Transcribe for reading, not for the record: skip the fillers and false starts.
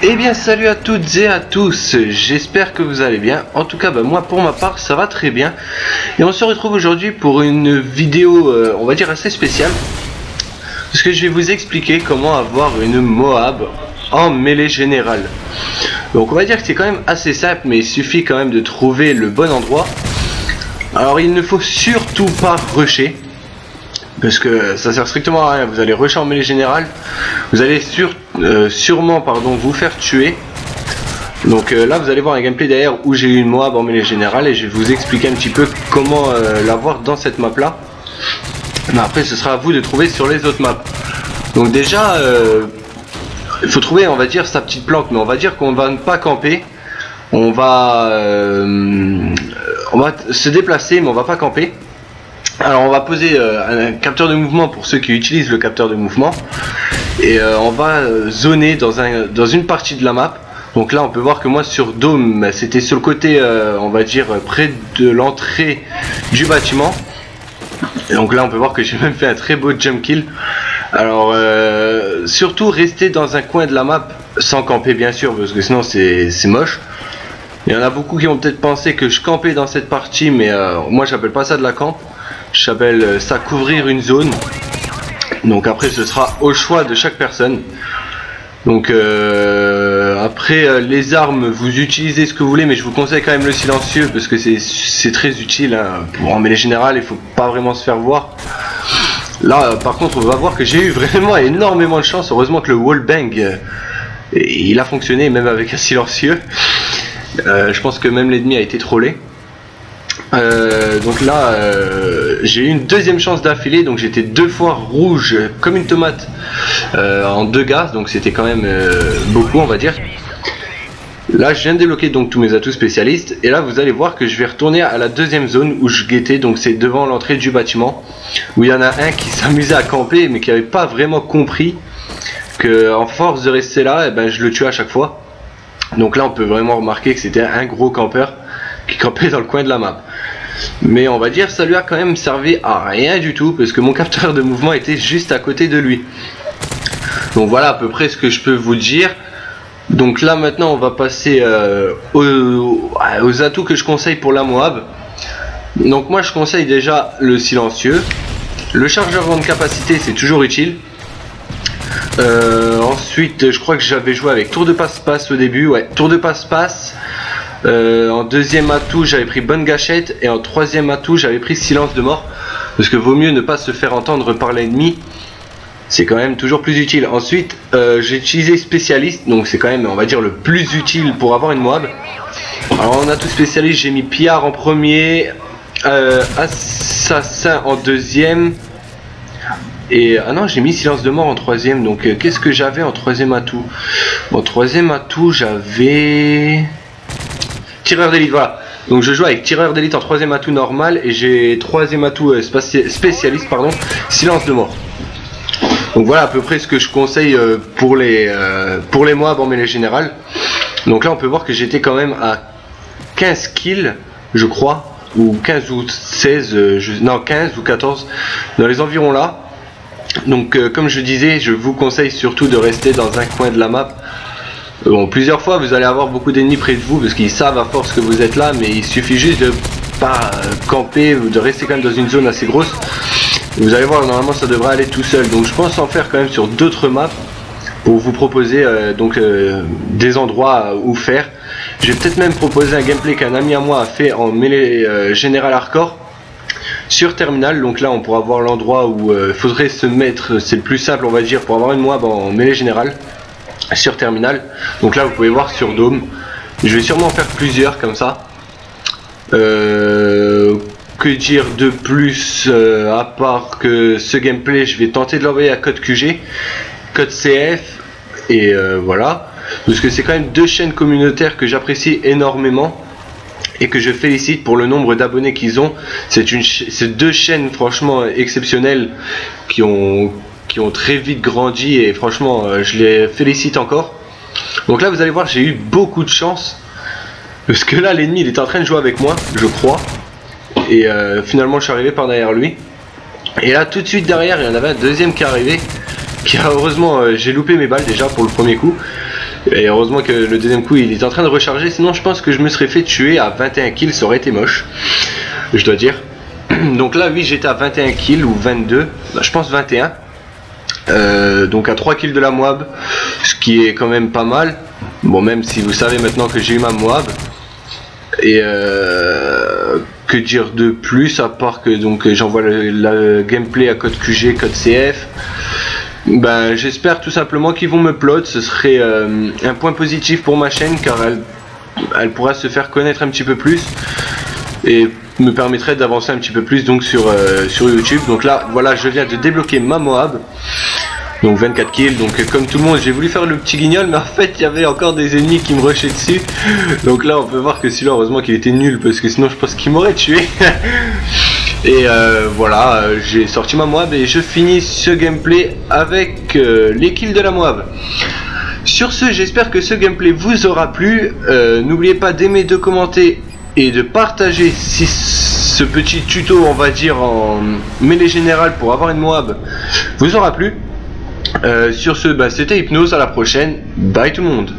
Eh bien salut à toutes et à tous, j'espère que vous allez bien. En tout cas moi pour ma part ça va très bien. Et on se retrouve aujourd'hui pour une vidéo on va dire assez spéciale. Parce que je vais vous expliquer comment avoir une Moab en mêlée générale. Donc on va dire que c'est quand même assez simple, mais il suffit quand même de trouver le bon endroit. Alors il ne faut surtout pas rusher, parce que ça sert strictement à rien. Vous allez rusher en mêlée générale, vous allez sûrement vous faire tuer. Donc là vous allez voir un gameplay derrière où j'ai eu une Moab en mêlée générale et je vais vous expliquer un petit peu comment l'avoir dans cette map là. Mais après ce sera à vous de trouver sur les autres maps. Donc déjà il faut trouver on va dire sa petite planque, mais on va dire qu'on va ne pas camper. On va se déplacer, mais on va pas camper. Alors on va poser un capteur de mouvement pour ceux qui utilisent le capteur de mouvement. Et on va zoner dans une partie de la map. Donc là on peut voir que moi sur Dome c'était sur le côté on va dire près de l'entrée du bâtiment. Et donc là on peut voir que j'ai même fait un très beau jump kill. Alors surtout rester dans un coin de la map sans camper bien sûr, parce que sinon c'est moche. Il y en a beaucoup qui vont peut-être penser que je campais dans cette partie, mais moi j'appelle pas ça de la camp. J'appelle ça couvrir une zone. Donc après ce sera au choix de chaque personne. Donc après les armes vous utilisez ce que vous voulez, mais je vous conseille quand même le silencieux parce que c'est très utile hein. Pour en mêlée générale il faut pas vraiment se faire voir. Là par contre on va voir que j'ai eu vraiment énormément de chance. Heureusement que le wallbang il a fonctionné même avec un silencieux. Je pense que même l'ennemi a été trollé. Donc là j'ai eu une deuxième chance d'affilée, donc j'étais deux fois rouge comme une tomate en 2 gaz, donc c'était quand même beaucoup on va dire. Là je viens de débloquer donc tous mes atouts spécialistes, et là vous allez voir que je vais retourner à la deuxième zone où je guettais, donc c'est devant l'entrée du bâtiment, où il y en a un qui s'amusait à camper mais qui n'avait pas vraiment compris que en force de rester là, et ben, je le tuais à chaque fois. Donc là on peut vraiment remarquer que c'était un gros campeur qui campait dans le coin de la map. Mais on va dire ça lui a quand même servi à rien du tout, parce que mon capteur de mouvement était juste à côté de lui. Donc voilà à peu près ce que je peux vous dire. Donc là maintenant on va passer aux atouts que je conseille pour la Moab. Donc moi je conseille déjà le silencieux. Le chargeur grande capacité c'est toujours utile. Ensuite je crois que j'avais joué avec tour de passe-passe au début, ouais, tour de passe-passe. En deuxième atout j'avais pris bonne gâchette, et en troisième atout j'avais pris silence de mort, parce que vaut mieux ne pas se faire entendre par l'ennemi, c'est quand même toujours plus utile. Ensuite j'ai utilisé spécialiste, donc c'est quand même on va dire le plus utile pour avoir une Moab. Alors en atout spécialiste j'ai mis pillard en premier, assassin en deuxième, et ah non j'ai mis silence de mort en troisième. Donc qu'est-ce que j'avais en troisième atout? En troisième atout j'avais tireur d'élite, voilà. Donc je joue avec tireur d'élite en troisième atout normal, et j'ai troisième atout spécialiste pardon, silence de mort. Donc voilà à peu près ce que je conseille pour les Moab en mêlée générale. Donc là on peut voir que j'étais quand même à 15 kills je crois, ou 15 ou 16 non 15 ou 14 dans les environs là. Donc comme je disais, je vous conseille surtout de rester dans un coin de la map. Bon, plusieurs fois vous allez avoir beaucoup d'ennemis près de vous, parce qu'ils savent à force que vous êtes là, mais il suffit juste de pas camper, de rester quand même dans une zone assez grosse. Vous allez voir, normalement ça devrait aller tout seul. Donc je pense en faire quand même sur d'autres maps pour vous proposer des endroits où faire. Je vais peut-être même proposer un gameplay qu'un ami à moi a fait en mêlée générale hardcore sur terminal. Donc là on pourra voir l'endroit où il faudrait se mettre, c'est le plus simple on va dire pour avoir une Moab en mêlée générale sur terminal. Donc là vous pouvez voir sur Dome, je vais sûrement en faire plusieurs comme ça. Que dire de plus à part que ce gameplay je vais tenter de l'envoyer à code QG, code CF, et voilà, parce que c'est quand même deux chaînes communautaires que j'apprécie énormément et que je félicite pour le nombre d'abonnés qu'ils ont. C'est deux chaînes franchement exceptionnelles qui ont très vite grandi, et franchement je les félicite encore. Donc là vous allez voir j'ai eu beaucoup de chance, parce que là l'ennemi il était en train de jouer avec moi je crois, et finalement je suis arrivé par derrière lui, et là tout de suite derrière il y en avait un deuxième qui est arrivé, qui a heureusement j'ai loupé mes balles déjà pour le premier coup, Et heureusement que le deuxième coup il est en train de recharger, sinon je pense que je me serais fait tuer à 21 kills, ça aurait été moche, je dois dire. Donc là oui, j'étais à 21 kills ou 22, je pense 21. Donc à 3 kills de la Moab, ce qui est quand même pas mal. Bon, même si vous savez maintenant que j'ai eu ma Moab. Et que dire de plus à part que donc j'envoie le gameplay à code QG, code CF. Ben j'espère tout simplement qu'ils vont me plot, ce serait un point positif pour ma chaîne car elle pourra se faire connaître un petit peu plus et me permettrait d'avancer un petit peu plus donc sur YouTube. Donc là voilà, je viens de débloquer ma Moab. Donc 24 kills, donc comme tout le monde j'ai voulu faire le petit guignol, mais en fait il y avait encore des ennemis qui me rushaient dessus. Donc là on peut voir que celui-là heureusement qu'il était nul, parce que sinon je pense qu'il m'aurait tué. Et voilà, j'ai sorti ma Moab et je finis ce gameplay avec les kills de la Moab. Sur ce, j'espère que ce gameplay vous aura plu. N'oubliez pas d'aimer, de commenter et de partager si ce petit tuto, on va dire en mêlée générale pour avoir une Moab, vous aura plu. Sur ce, c'était Hypnose, à la prochaine, bye tout le monde.